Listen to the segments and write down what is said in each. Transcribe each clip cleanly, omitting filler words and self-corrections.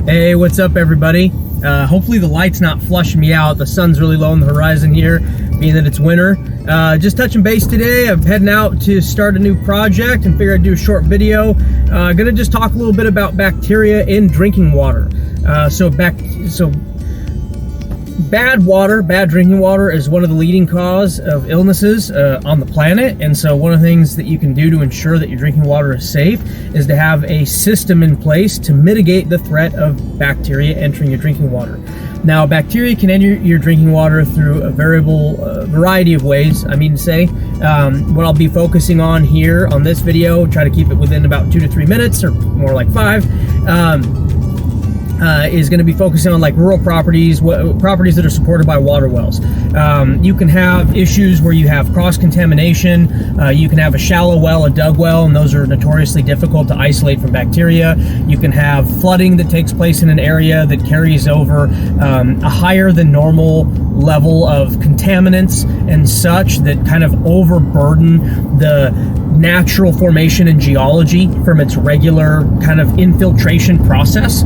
Hey, what's up everybody? Hopefully the light's not flushing me out. The sun's really low on the horizon here, being that it's winter. Just touching base today. I'm heading out to start a new project and figure I'd do a short video. Gonna just talk a little bit about bacteria in drinking water. Bad drinking water is one of the leading cause of illnesses on the planet, and so one of the things that you can do to ensure that your drinking water is safe is to have a system in place to mitigate the threat of bacteria entering your drinking water. Now, bacteria can enter your drinking water through a variety of ways. What I'll be focusing on here on this video, try to keep it within about 2 to 3 minutes, or more like 5. Is going to be focusing on like rural properties, properties that are supported by water wells. You can have issues where you have cross-contamination. You can have a shallow well, a dug well, and those are notoriously difficult to isolate from bacteria. You can have flooding that takes place in an area that carries over a higher than normal level of contaminants and such that kind of overburden the natural formation and geology from its regular kind of infiltration process.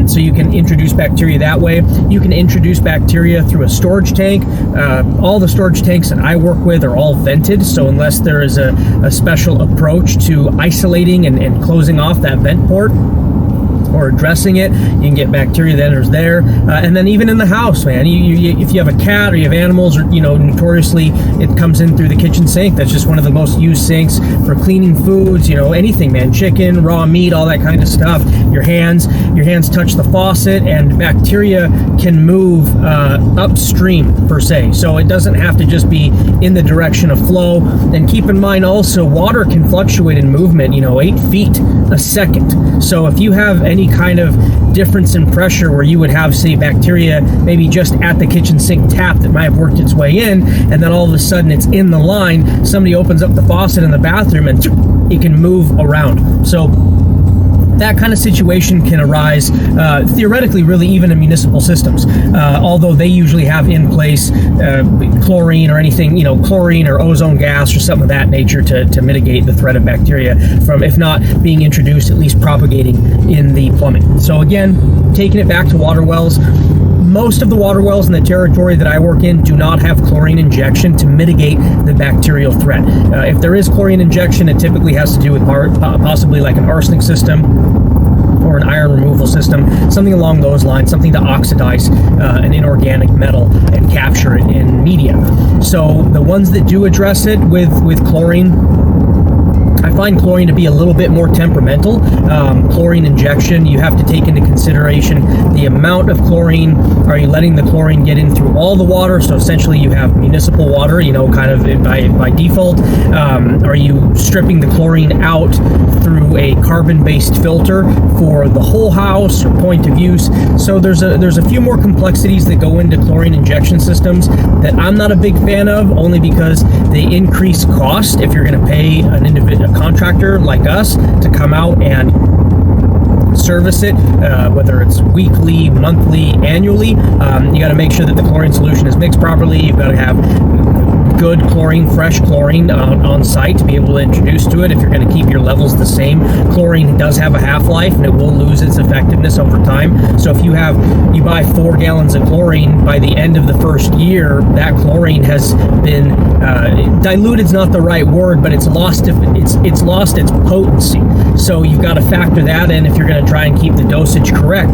So you can introduce bacteria that way. You can introduce bacteria through a storage tank. All the storage tanks that I work with are all vented, so unless there is a special approach to isolating and closing off that vent port or addressing it, you can get bacteria that enters there. And then even in the house, man, if you have a cat or you have animals, or notoriously it comes in through the kitchen sink. That's just one of the most used sinks for cleaning foods, anything, man, chicken, raw meat, all that kind of stuff. Your hands touch the faucet, and bacteria can move upstream per se. So it doesn't have to just be in the direction of flow. And keep in mind also, water can fluctuate in movement, 8 feet a second. So if you have any kind of difference in pressure where you would have, say, bacteria maybe just at the kitchen sink tap that might have worked its way in, and then all of a sudden it's in the line, somebody opens up the faucet in the bathroom and it can move around. So that kind of situation can arise theoretically, really, even in municipal systems, although they usually have in place chlorine or anything, chlorine or ozone gas or something of that nature to mitigate the threat of bacteria from, if not being introduced, at least propagating in the plumbing. So again, taking it back to water wells, most of the water wells in the territory that I work in do not have chlorine injection to mitigate the bacterial threat. If there is chlorine injection, it typically has to do with possibly like an arsenic system or an iron removal system, something along those lines, something to oxidize an inorganic metal and capture it in media. So the ones that do address it with chlorine, I find chlorine to be a little bit more temperamental. Chlorine injection, you have to take into consideration the amount of chlorine. Are you letting the chlorine get in through all the water? So essentially you have municipal water, kind of by default. Are you stripping the chlorine out through a carbon-based filter for the whole house or point of use? So there's a few more complexities that go into chlorine injection systems that I'm not a big fan of, only because they increase cost if you're going to pay a contractor like us to come out and service it, whether it's weekly, monthly, annually. You got to make sure that the chlorine solution is mixed properly. You've got to have good chlorine, fresh chlorine on site to be able to introduce to it if you're going to keep your levels the same. Chlorine does have a half-life and it will lose its effectiveness over time. So if you buy 4 gallons of chlorine, by the end of the first year, that chlorine has been diluted is not the right word, but it's lost its potency. So you've got to factor that in if you're going to try and keep the dosage correct,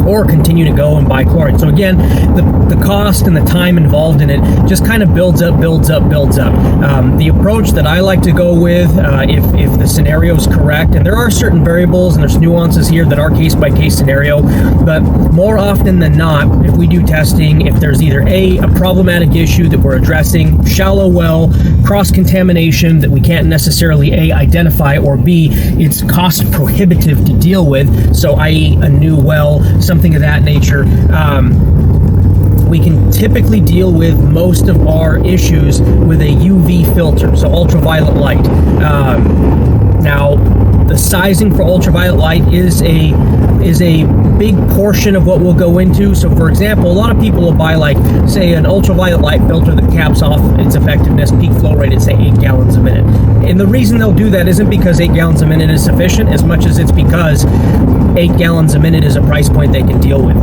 or continue to go and buy chlorine. So again, the cost and the time involved in it just kind of builds up. The approach that I like to go with, if the scenario is correct, and there are certain variables and there's nuances here that are case-by-case scenario, but more often than not, if we do testing, if there's either a problematic issue that we're addressing, shallow well, cross-contamination that we can't necessarily A, identify, or B, it's cost prohibitive to deal with, so i.e. a new well, something of that nature, we can typically deal with most of our issues with a UV filter, so ultraviolet light. Now, The sizing for ultraviolet light is a big portion of what we'll go into. So for example, a lot of people will buy, like, say, an ultraviolet light filter that caps off its effectiveness, peak flow rate at, say, 8 gallons a minute. And the reason they'll do that isn't because 8 gallons a minute is sufficient, as much as it's because 8 gallons a minute is a price point they can deal with.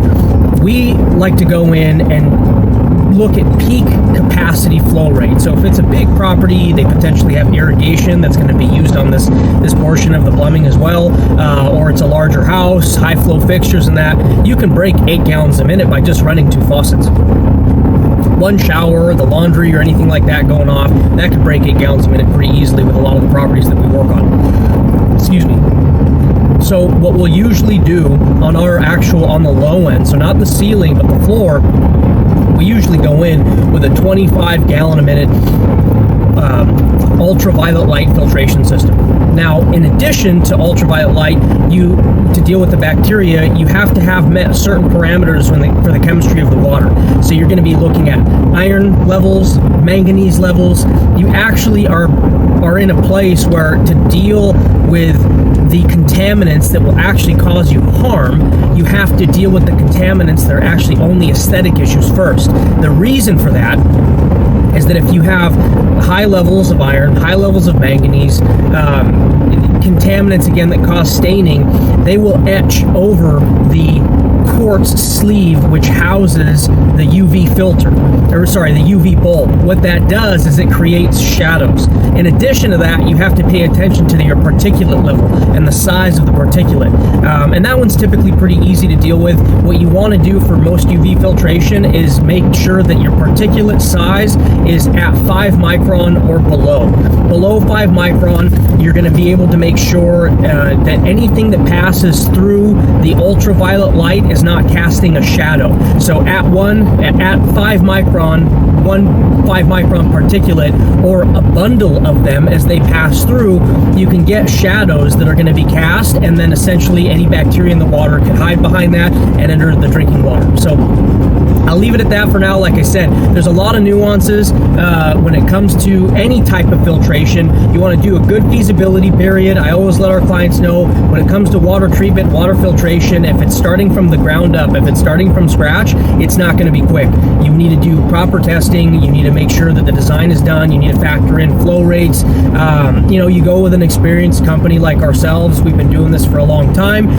We like to go in and look at peak capacity flow rate. So if it's a big property, they potentially have irrigation that's going to be used on this portion of the plumbing as well, or it's a larger house, high flow fixtures and that, you can break 8 gallons a minute by just running 2 faucets. One shower, the laundry, or anything like that going off, that could break 8 gallons a minute pretty easily with a lot of the properties that we work on. Excuse me. So what we'll usually do on the low end, so not the ceiling, but the floor, we usually go in with a 25 gallon a minute ultraviolet light filtration system. Now, in addition to ultraviolet light, to deal with the bacteria, you have to have met certain parameters for the chemistry of the water. So you're going to be looking at iron levels, manganese levels. You actually are in a place where, to deal with the contaminants that will actually cause you harm, you have to deal with the contaminants that are actually only aesthetic issues first. The reason for that is that if you have high levels of iron, high levels of manganese, contaminants again that cause staining, they will etch over the quartz sleeve which houses the UV filter, the UV bulb. What that does is it creates shadows. In addition to that, you have to pay attention to your particulate level and the size of the particulate. And that one's typically pretty easy to deal with. What you want to do for most UV filtration is make sure that your particulate size is at 5 micron or below. Below 5 micron, you're going to be able to make sure that anything that passes through the ultraviolet light is not casting a shadow. So at 5 micron, 5 micron particulate, or a bundle of them as they pass through, you can get shadows that are going to be cast, and then essentially any bacteria in the water can hide behind that and enter the drinking water. So I'll leave it at that for now. Like I said, there's a lot of nuances when it comes to any type of filtration. You want to do a good feasibility period. I always let our clients know when it comes to water treatment, water filtration, if it's starting from the ground up, if it's starting from scratch, it's not going to be quick. You need to do proper testing. You need to make sure that the design is done. You need to factor in flow rates. You go with an experienced company like ourselves. We've been doing this for a long time.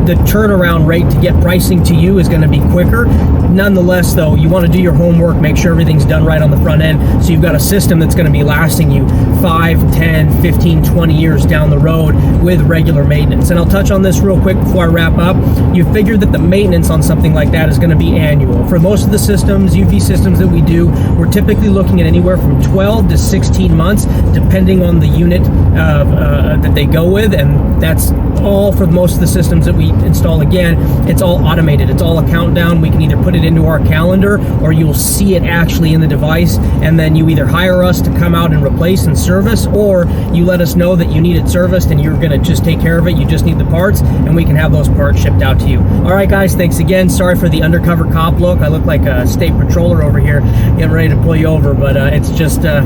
The turnaround rate to get pricing to you is going to be quicker. Nonetheless, though, you want to do your homework, make sure everything's done right on the front end, so you've got a system that's going to be lasting you 5, 10, 15, 20 years down the road with regular maintenance. And I'll touch on this real quick before I wrap up. You figure that the maintenance on something like that is going to be annual. For most of the systems, UV systems that we do, we're typically looking at anywhere from 12 to 16 months, depending on the unit that they go with, and that's all for most of the systems that we install. Again, it's all automated. It's all a countdown. We can either put it into our calendar, or you'll see it actually in the device, and then you either hire us to come out and replace and service, or you let us know that you need it serviced and you're going to just take care of it. You just need the parts, and we can have those parts shipped out to you. All right, guys, thanks again. Sorry for the undercover cop look. I look like a state patroller over here getting ready to pull you over, but it's just the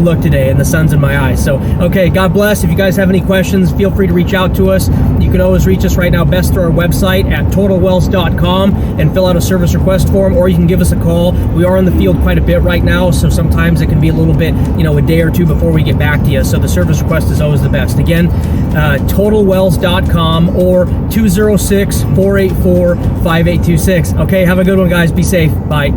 look today, and the sun's in my eyes. So, okay, God bless. If you guys have any questions, feel free to reach out to us. You can always reach us right now best through our website at totalwells.com and fill out a service request form, or you can give us a call. We are in the field quite a bit right now, so sometimes it can be a little bit, a day or two before we get back to you. So the service request is always the best. Again, totalwells.com or 206-484-5826. Okay, have a good one, guys. Be safe. Bye.